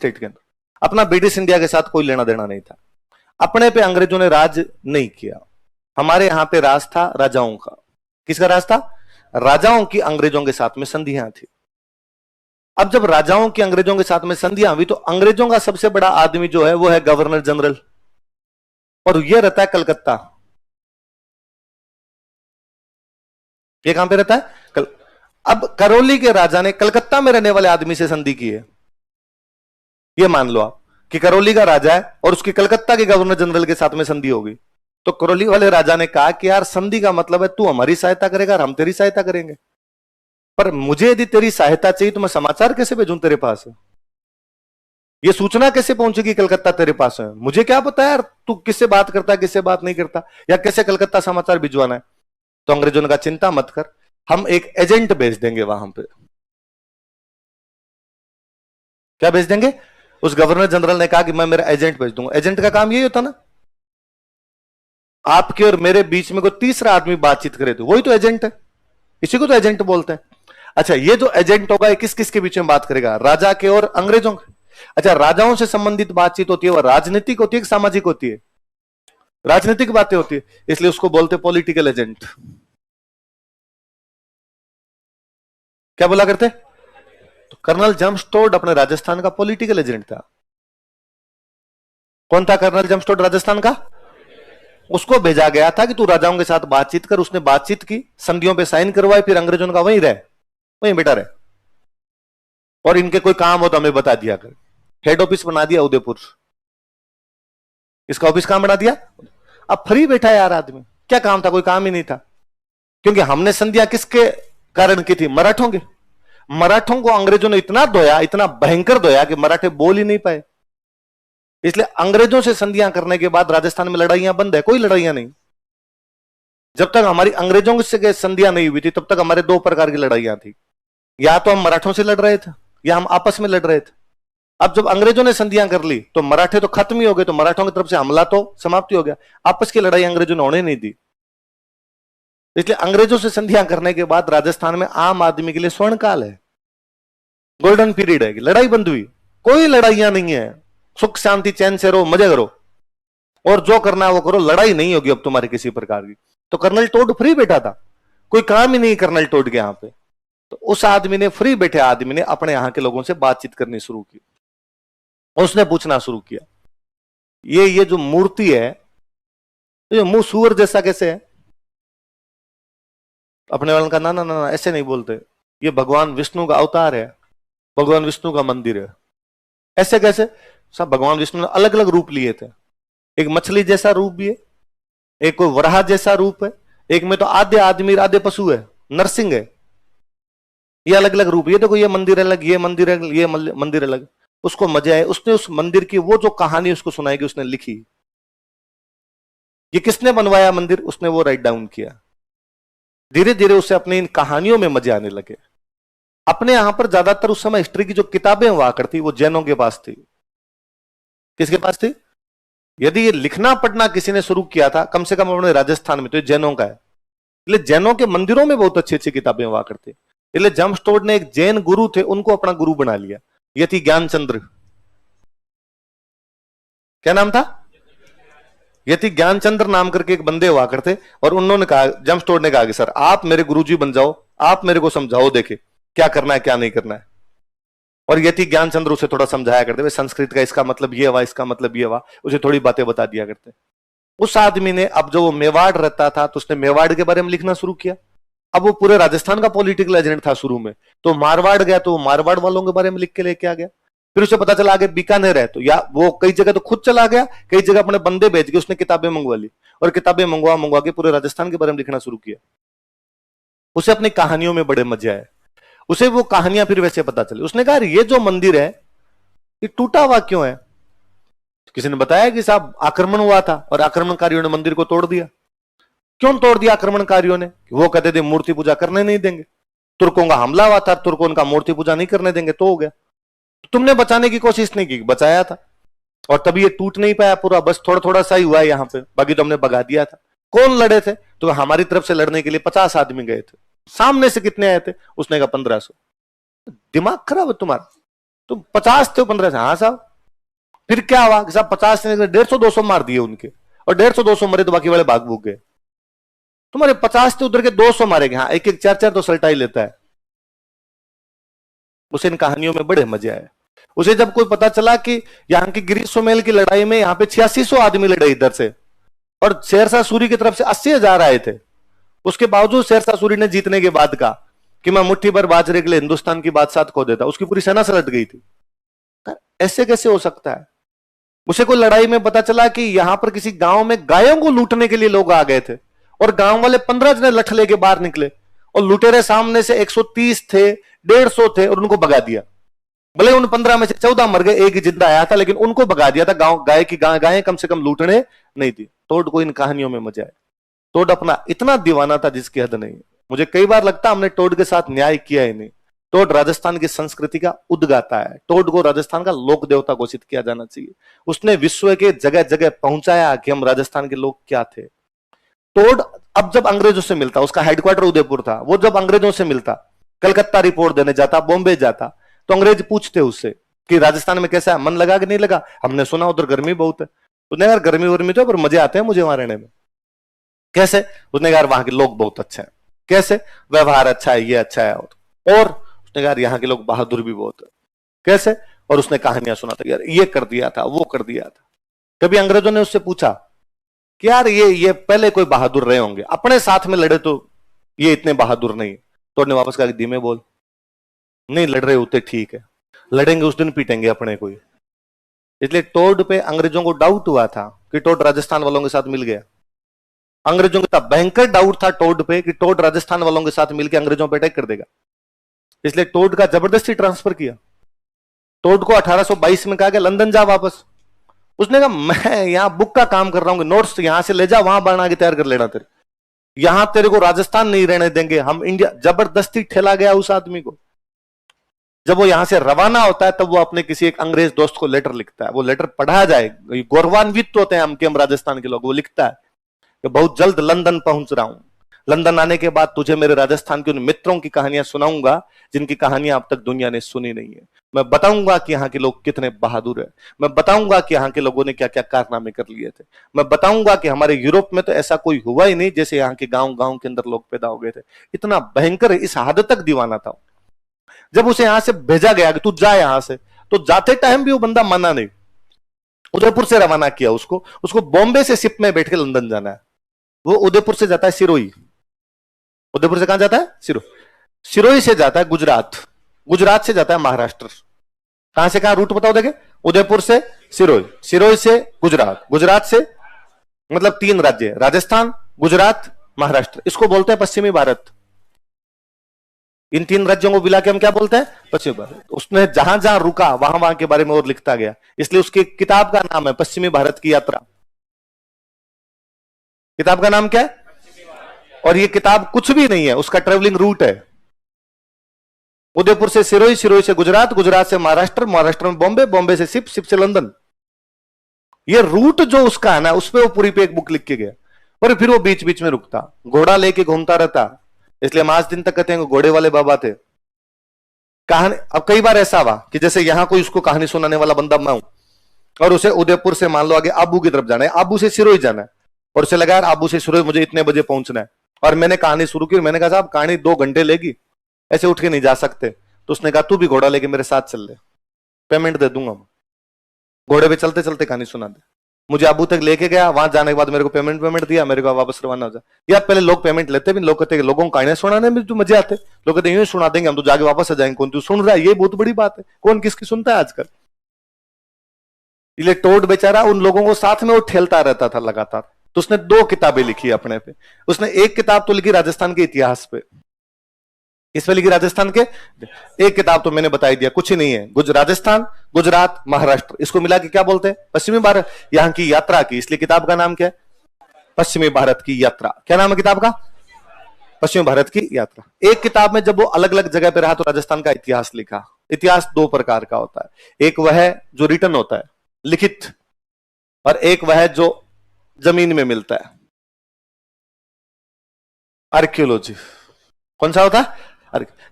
State के अंदर, अपना ब्रिटिश इंडिया के साथ कोई लेना देना नहीं था। अपने पे अंग्रेजों ने राज नहीं किया, हमारे यहां पे राज था राजाओं का। किसका राज था? राजाओं की अंग्रेजों के साथ में संधियां थी। अब जब राजाओं की अंग्रेजों के साथ में संधियां हुई तो अंग्रेजों का सबसे बड़ा आदमी जो है वो है गवर्नर जनरल, और ये रहता है कलकत्ता। ये कहां पे रहता है? अब करौली के राजा ने कलकत्ता में रहने वाले आदमी से संधि की है। ये मान लो आप कि करौली का राजा है और उसकी कलकत्ता के गवर्नर जनरल के साथ में संधि होगी, तो करौली वाले राजा ने कहा कि यार संधि का मतलब है तू हमारी सहायता करेगा और हम तेरी सहायता करेंगे, पर मुझे यदि तेरी सहायता चाहिए तो मैं समाचार कैसे भेजूं तेरे पास? ये सूचना कैसे पहुंचेगी कलकत्ता तेरे पास है? मुझे क्या पता यार तू किससे बात करता है, किससे बात नहीं करता, या कैसे कलकत्ता समाचार भिजवाना है। तो अंग्रेजों ने कहा चिंता मत कर, हम एक एजेंट भेज देंगे वहां पे। क्या भेज देंगे? उस गवर्नर जनरल ने कहा कि मैं मेरा एजेंट भेज दूंगा। एजेंट का काम यही होता ना, आपके और मेरे बीच में कोई तीसरा आदमी बातचीत करे तो वही तो एजेंट है, इसी को तो एजेंट बोलते हैं। अच्छा, ये जो एजेंट होगा किस किस के बीच में बात करेगा? राजा के और अंग्रेजों के। अच्छा, राजाओं से संबंधित बातचीत होती है, वो राजनीतिक होती है कि सामाजिक होती है? राजनीतिक बातें होती है, इसलिए उसको बोलते पॉलिटिकल एजेंट। क्या बोला करते? तो कर्नल जम्पस्टोड अपने राजस्थान का पॉलिटिकल एजेंट था। कौन था कर्नल जम्पस्टोड राजस्थान का? उसको भेजा गया था कि तू राजाओं के साथ बातचीत कर। उसने बातचीत की, संधियों पे साइन करवाए, फिर अंग्रेजों का वहीं रहे, वहीं बेटा रहे, और इनके कोई काम हो तो हमें बता दिया कर। हेड ऑफिस बना दिया उदयपुर, इसका ऑफिस कहां बना दिया? अब फ्री बैठा है यार आदमी, क्या काम था? कोई काम ही नहीं था, क्योंकि हमने संधियां किसके कारण की थी? मराठों के। मराठों को अंग्रेजों ने इतना धोया, इतना भयंकर धोया कि मराठे बोल ही नहीं पाए। इसलिए अंग्रेजों से संधियां करने के बाद राजस्थान में लड़ाइयां बंद है, कोई लड़ाइयां नहीं। जब तक हमारी अंग्रेजों से संधियां नहीं हुई थी तब तक हमारे दो प्रकार की लड़ाइयां थी, या तो हम मराठों से लड़ रहे थे या हम आपस में लड़ रहे थे। अब जब अंग्रेजों ने संधियां कर ली तो मराठे तो खत्म ही हो गए, तो मराठों की तरफ से हमला तो समाप्ति हो गया, आपस की लड़ाई अंग्रेजों ने होने नहीं दी। इसलिए अंग्रेजों से संधियां करने के बाद राजस्थान में आम आदमी के लिए स्वर्ण काल है, गोल्डन पीरियड है, लड़ाई बंद हुई, कोई लड़ाइयां नहीं है, सुख शांति चैन से रहो, मजे करो, और जो करना है वो करो, लड़ाई नहीं होगी अब तुम्हारी किसी प्रकार की। तो कर्नल टोड फ्री बैठा था, कोई काम ही नहीं कर्नल टोड के यहां पे। तो उस आदमी ने, फ्री बैठे आदमी ने अपने यहां के लोगों से बातचीत करनी शुरू की। उसने पूछना शुरू किया, ये जो मूर्ति है, ये मुंह सुअर जैसा कैसे है? अपने वालों का ना ना ना ऐसे नहीं बोलते, ये भगवान विष्णु का अवतार है, भगवान विष्णु का मंदिर है। ऐसे कैसे? सब भगवान विष्णु ने अलग अलग रूप लिए थे, एक मछली जैसा रूप भी है, एक कोई वराह जैसा रूप है, एक में तो आधे आदमी आधे पशु है, नरसिंह है। ये अलग अलग रूप, ये देखो ये मंदिर अलग, ये मंदिर अलग, ये मंदिर अलग। उसको मजा है, उसने उस मंदिर की वो जो कहानी उसको सुनाई कि उसने लिखी, ये किसने बनवाया मंदिर, उसने वो राइट डाउन किया। धीरे धीरे उसे अपनी इन कहानियों में मजे आने लगे। अपने यहां पर ज्यादातर उस समय हिस्ट्री की जो किताबें हुआ करती वो जैनों के पास थी। किसके पास थी? यदि ये लिखना पढ़ना किसी ने शुरू किया था, कम से कम अपने राजस्थान में, तो ये जैनों का है। इसलिए जैनों के मंदिरों में बहुत अच्छी अच्छी किताबें हुआ करती। इसलिए जम्पस्टोड ने एक जैन गुरु थे, उनको अपना गुरु बना लिया। ये थी ज्ञानचंद्र। क्या नाम था? यति ज्ञानचंद्र नाम करके एक बंदे हुआ करते, और उन्होंने कहा, जम्पस्टोड ने कहा कि सर आप मेरे गुरुजी बन जाओ, आप मेरे को समझाओ, देखे क्या करना है क्या नहीं करना है। और यति ज्ञानचंद्र उसे थोड़ा समझाया करते, संस्कृत का इसका मतलब ये हुआ, इसका मतलब ये हुआ, उसे थोड़ी बातें बता दिया करते। उस आदमी ने, अब जो वो मेवाड़ रहता था तो उसने मेवाड़ के बारे में लिखना शुरू किया। अब वो पूरे राजस्थान का पॉलिटिकल एजेंट था शुरू में, तो मारवाड़ गया तो मारवाड़ वालों के बारे में लिख के लेके आ गया। फिर उसे पता चला आगे बीकानेर है, तो या वो कई जगह तो खुद चला गया, कई जगह अपने बंदे भेज के उसने किताबें मंगवा ली, और किताबें मंगवा के पूरे राजस्थान के बारे में लिखना शुरू किया। उसे अपनी कहानियों में बड़े मजे आए, उसे वो कहानियां फिर वैसे पता चली। उसने कहा ये जो मंदिर है ये टूटा हुआ क्यों है? किसी ने बताया कि साहब आक्रमण हुआ था और आक्रमणकारियों ने मंदिर को तोड़ दिया। क्यों तोड़ दिया आक्रमणकारियों ने? वो कहते थे मूर्ति पूजा करने नहीं देंगे, तुर्कों का हमला हुआ था, तुर्कों उनका मूर्ति पूजा नहीं करने देंगे, तो हो गया। तुमने बचाने की कोशिश नहीं की, बचाया था, और तभी ये टूट नहीं पाया पूरा, बस थोड़ा थोड़ा सा ही हुआ है यहाँ पे, बाकी तो हमने भगा दिया था। कौन लड़े थे? तो हमारी तरफ से लड़ने के लिए 50 आदमी गए थे। सामने से कितने आए थे? उसने कहा 1500। दिमाग खराब है तुम्हारा? तुम 50 थे 15 से। हाँ साहब। फिर क्या हुआ कि साहब 50 ने 150-200 मार दिए उनके, और 150-200 मरे तो बाकी वाले भाग भूग गए। तुम्हारे 50 थे उधर के 200 मारे गए। हाँ, एक एक 4-4 तो सल्टा ही लेता है। उसे इन कहानियों में बड़े मजे आए। उसे जब कोई पता चला कि यहां की गिरीश सोमेल की लड़ाई में यहां पे 8600 आदमी लड़े इधर से, और शेरशाह सूरी की तरफ से 80,000 आए थे, उसके बावजूद शेरशाह सूरी ने जीतने के बाद कहा कि मैं मुट्ठी भर बाजरे के लिए हिंदुस्तान की बादशाह खो देता, उसकी पूरी सेना से लट गई थी। ऐसे कैसे हो सकता है? उसे कोई लड़ाई में पता चला कि यहां पर किसी गांव में गायों को लूटने के लिए लोग आ गए थे, और गांव वाले 15 जने लठ लेके बाहर निकले, और लुटेरे सामने से 130 थे, 150 थे, और उनको भगा दिया। भले उन 15 में से 14 मर गए, एक ही जिंदा आया था, लेकिन उनको भगा दिया था। गांव गाय की गायें कम से कम लूटने नहीं थी। टोड को इन कहानियों में मजा आया। टोड अपना इतना दीवाना था जिसकी हद नहीं। मुझे कई बार लगता हमने टोड के साथ न्याय किया ही नहीं। टोड राजस्थान की संस्कृति का उद्गाता है। टोड को राजस्थान का लोक देवता घोषित किया जाना चाहिए। उसने विश्व के जगह जगह पहुंचाया कि हम राजस्थान के लोग क्या थे। टोड अब जब अंग्रेजों से मिलता, उसका हेडक्वार्टर उदयपुर था, वो जब अंग्रेजों से मिलता, कलकत्ता रिपोर्ट देने जाता, बॉम्बे जाता, तो अंग्रेज पूछते उससे कि राजस्थान में कैसा है, मन लगा कि नहीं लगा? हमने सुना उधर गर्मी बहुत है। उसने कहा गर्मी वर्मी तो, पर मजे आते हैं मुझे वहां रहने में। कैसे? उसने कहा वहां के लोग बहुत अच्छे हैं। कैसे? व्यवहार अच्छा है, ये अच्छा है। और उसने कहा यहाँ के लोग बहादुर भी बहुत है। कैसे? और उसने कहानियां सुना था, यार ये कर दिया था, वो कर दिया था। कभी अंग्रेजों ने उससे पूछा कि यार ये पहले कोई बहादुर रहे होंगे, अपने साथ में लड़े तो ये इतने बहादुर नहीं। तो उन्होंने वापस कहा कि धीमे बोल, नहीं लड़ रहे होते ठीक है, लड़ेंगे उस दिन पीटेंगे अपने को। इसलिए टोड पे अंग्रेजों को डाउट हुआ था कि टोड राजस्थान वालों के साथ मिल गया। अंग्रेजों का भयंकर डाउट था टोड पे कि टोड राजस्थान वालों के साथ मिलकर अंग्रेजों पे अटैक कर देगा। इसलिए टोड का जबरदस्ती ट्रांसफर किया। टोड को 1822 में कहा गया लंदन जा वापस। उसने कहा मैं यहां बुक का काम कर रहा हूं, नोट्स यहां से ले जा, वहां बना के तैयार कर लेना तेरे, यहां तेरे को राजस्थान नहीं रहने देंगे हम, इंडिया। जबरदस्ती ठेला गया उस आदमी को। जब वो यहां से रवाना होता है तब वो अपने किसी एक अंग्रेज दोस्त को लेटर लिखता है। वो लेटर पढ़ा जाए, गौरवान्वित होते हैं हम कि हम राजस्थान के लोग। वो लिखता है कि बहुत जल्द लंदन पहुंच रहा हूं, लंदन आने के बाद तुझे मेरे राजस्थान के उन मित्रों की कहानियां सुनाऊंगा जिनकी कहानियां अब तक दुनिया ने सुनी नहीं है। मैं बताऊंगा कि यहाँ के लोग कितने बहादुर हैं। मैं बताऊंगा कि यहाँ के लोगों ने क्या क्या कारनामे कर लिए थे। मैं बताऊंगा कि हमारे यूरोप में तो ऐसा कोई हुआ ही नहीं जैसे यहाँ के गांव गांव के अंदर लोग पैदा हो गए थे। इतना भयंकर, इस हद तक दीवाना था। जब उसे यहां से भेजा गया कि तू जा यहां से, तो जाते टाइम भी वो बंदा माना नहीं। उदयपुर से रवाना किया उसको। उसको बॉम्बे से शिप में बैठ के लंदन जाना है। वो उदयपुर से जाता है सिरोही। उदयपुर से कहां जाता है? सिरोही। सिरोही से जाता है गुजरात। गुजरात से जाता है महाराष्ट्र। कहां से कहां रूट बताओ देखे? उदयपुर से सिरोही, सिरोही से गुजरात, गुजरात से मतलब 3 राज्य, राजस्थान, गुजरात, महाराष्ट्र। इसको बोलते हैं पश्चिमी भारत। इन 3 राज्यों को मिला के हम क्या बोलते हैं? पश्चिमी भारत। उसने जहां जहां रुका वहां वहां के बारे में और लिखता गया। इसलिए उसकी किताब का नाम है पश्चिमी भारत की यात्रा। किताब का नाम क्या है? और ये किताब कुछ भी नहीं है, उसका ट्रेवलिंग रूट है। उदयपुर से सिरोही, सिरोही से गुजरात, गुजरात से महाराष्ट्र, महाराष्ट्र में बॉम्बे, बॉम्बे से शिप, शिप से लंदन। ये रूट जो उसका है ना, उस पर वो पूरी पे एक बुक लिख के गया। और फिर वो बीच बीच में रुकता, घोड़ा लेके घूमता रहता। इसलिए हम आज दिन तक कहते हैं घोड़े वाले बाबा थे। कहानी अब कई बार ऐसा हुआ कि जैसे यहां कोई उसको कहानी सुनाने वाला बंदा मैं हूं, और उसे उदयपुर से मान लो आगे आबू की तरफ जाना है, आबू से सिरोही जाना है, और उसे लगा यार आबू से सिरोही मुझे इतने बजे पहुंचना है, और मैंने कहानी शुरू की। मैंने कहा साहब कहानी 2 घंटे लेगी, ऐसे उठ के नहीं जा सकते। तो उसने कहा तू भी घोड़ा लेके मेरे साथ चल ले, पेमेंट दे दूंगा मैं। घोड़े पे चलते चलते कहानी सुना दे। मुझे आबू तक लेके गया, वहां जाने के बाद मेरे को पेमेंट दिया, मेरे को वापस रवाना हो जा। या पहले लोग पेमेंट लेते भी, लोग कहते हैं लोगों को कहानियां सुनाने में तो मजे आते। लोग कहते हैं यूं सुना देंगे हम तो जाके वापस आ जाएंगे, कौन तू सुन रहा है, ये बहुत बड़ी बात है, कौन किसकी सुनता है आजकल। इसलिए टोड बेचारा उन लोगों को साथ में वो ठेलता रहता था लगातार। तो उसने 2 किताबें लिखी अपने पे। उसने एक किताब तो लिखी राजस्थान के इतिहास पे, किस पे लिखी? राजस्थान के। एक किताब तो मैंने बताई दिया, कुछ ही नहीं है, राजस्थान, गुजरात, महाराष्ट्र, इसको मिला के क्या बोलते हैं? पश्चिमी भारत। यहां की यात्रा की, इसलिए किताब का नाम क्या है? पश्चिमी भारत की यात्रा। क्या नाम है किताब का? पश्चिमी भारत की यात्रा। एक किताब में जब वो अलग अलग जगह पे रहा तो राजस्थान का इतिहास लिखा। इतिहास 2 प्रकार का होता है, एक वह है जो रिटन होता है, लिखित, और एक वह है जो जमीन में मिलता है, आर्कियोलॉजी। कौन सा होता है?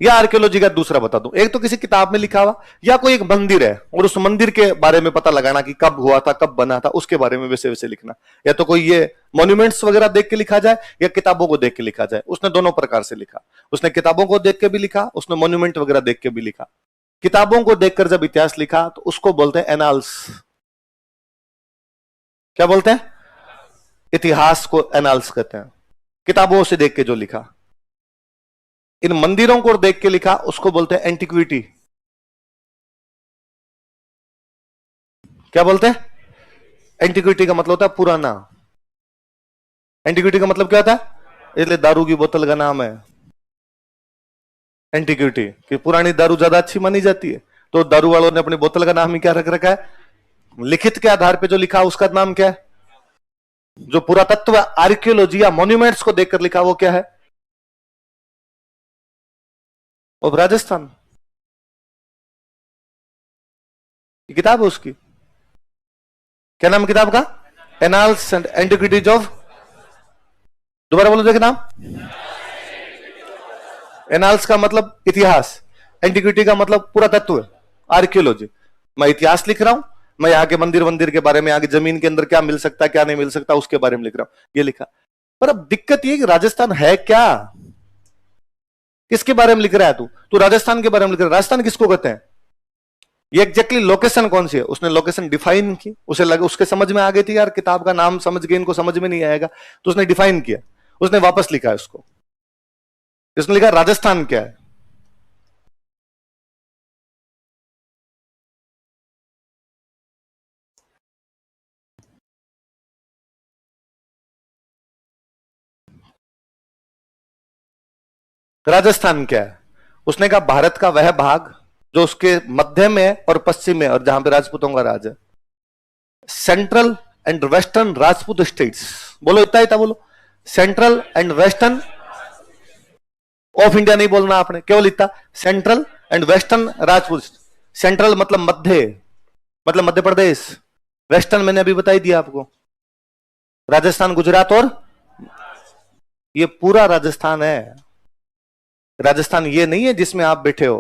या आर्कियोलॉजी का दूसरा बता दूं, एक तो किसी किताब में लिखा हुआ, या कोई एक मंदिर है और उस मंदिर के बारे में पता लगाना कि कब हुआ था, कब बना था, उसके बारे में वैसे वैसे लिखना। या तो कोई ये मॉन्यूमेंट्स वगैरह देख के लिखा जाए या किताबों को देख के लिखा जाए। उसने दोनों प्रकार से लिखा, उसने किताबों को देख के भी लिखा, उसने मॉन्यूमेंट वगैरह देख के भी लिखा। किताबों को देखकर जब इतिहास लिखा तो उसको बोलते हैं एनाल्स। क्या बोलते हैं? इतिहास को एनाल्स कहते हैं, किताबों से देख के जो लिखा। इन मंदिरों को देख के लिखा उसको बोलते हैं एंटिक्विटी। क्या बोलते हैं? एंटिक्विटी का मतलब होता है पुराना। एंटिक्विटी का मतलब क्या होता है? इसलिए दारू की बोतल का नाम है एंटिक्विटी, कि पुरानी दारू ज्यादा अच्छी मानी जाती है, तो दारू वालों ने अपनी बोतल का नाम ही क्या रख रखा है? लिखित के आधार पे जो लिखा उसका नाम क्या है? जो पुरातत्व आर्कियोलॉजी या मॉन्यूमेंट्स को देखकर लिखा वो क्या है? ऑफ राजस्थान की किताब है उसकी। क्या नाम किताब का? एनाल्स एंड एंटिक्विटीज ऑफ, दोबारा बोलो देखिए नाम। एनाल्स का मतलब इतिहास, एंटिक्विटी का मतलब पुरातत्व आर्कियोलॉजी। मैं इतिहास लिख रहा हूं, मैं यहाँ के मंदिर वंदिर के बारे में, यहाँ की जमीन के अंदर क्या मिल सकता है क्या नहीं मिल सकता उसके बारे में लिख रहा हूं, ये लिखा। पर अब दिक्कत ये कि राजस्थान है क्या? किसके बारे में लिख रहा है तू? तू राजस्थान के बारे में लिख रहा है। राजस्थान किसको कहते हैं? ये एग्जैक्टली लोकेशन कौन सी है? उसने लोकेशन डिफाइन की, उसे लगे, उसके समझ में आ गई थी यार किताब का नाम समझ गए, इनको समझ में नहीं आएगा, तो उसने डिफाइन किया, उसने वापस लिखा है उसको। उसने लिखा राजस्थान क्या है। राजस्थान क्या है? उसने कहा भारत का वह भाग जो उसके मध्य में है और पश्चिम में, और जहां पे राजपूतों का राज है। Central and western Rajput states, बोलो इतना ही था, बोलो central and western of India नहीं बोलना आपने, केवल इतना, central and western Rajput. Central मतलब मध्य, मतलब मध्य प्रदेश। वेस्टर्न मैंने अभी बताई दिया आपको, राजस्थान, गुजरात, और ये पूरा राजस्थान है। राजस्थान ये नहीं है जिसमें आप बैठे हो।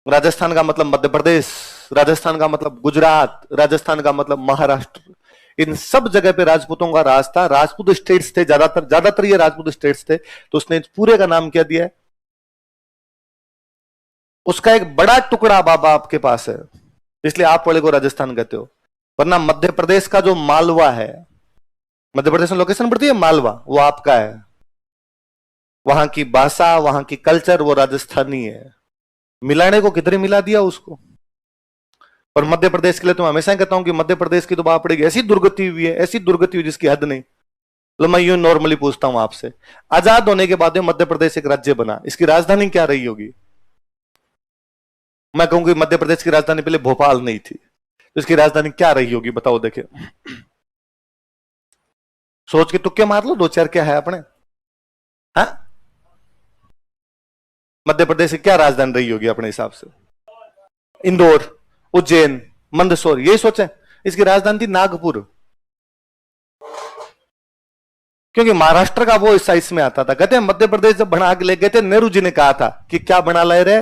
राजस्थान का मतलब मध्य प्रदेश, राजस्थान का मतलब गुजरात, राजस्थान का मतलब महाराष्ट्र। इन सब जगह पे राजपूतों का राज था, राजपूत स्टेट्स थे, ज्यादातर ये राजपूत स्टेट्स थे। तो उसने पूरे का नाम क्या दिया है? उसका एक बड़ा टुकड़ा बाबा आपके पास है, इसलिए आप वाले को राजस्थान कहते हो। वरना मध्य प्रदेश का जो मालवा है, मध्य प्रदेश में लोकेशन पड़ती है मालवा, वो आपका है। वहां की भाषा, वहां की कल्चर, वो राजस्थानी है। मिलाने को किधर मिला दिया उसको। और मध्य प्रदेश के लिए तो मैं हमेशा कहता हूं कि मध्य प्रदेश की तो बात पड़ेगी, ऐसी दुर्गति हुई है, ऐसी दुर्गति हुई जिसकी हद नहीं। तो मैं यूं नॉर्मली पूछता हूं आपसे, आजाद होने के बाद मध्य प्रदेश एक राज्य बना, इसकी राजधानी क्या रही होगी? मैं कहूंगी मध्य प्रदेश की राजधानी पहले भोपाल नहीं थी, तो इसकी राजधानी क्या रही होगी? बताओ, देखे, सोच के तुक्के मार लो, दो चार क्या है अपने। हाँ, मध्य प्रदेश की क्या राजधानी रही होगी अपने हिसाब से? इंदौर, उज्जैन, मंदसौर, यही सोचे। इसकी राजधानी थी नागपुर, क्योंकि महाराष्ट्र का वो इस साइज में आता था। कहते हैं मध्य प्रदेश जब बना के ले गए थे, नेहरू जी ने कहा था कि क्या बना ले रहे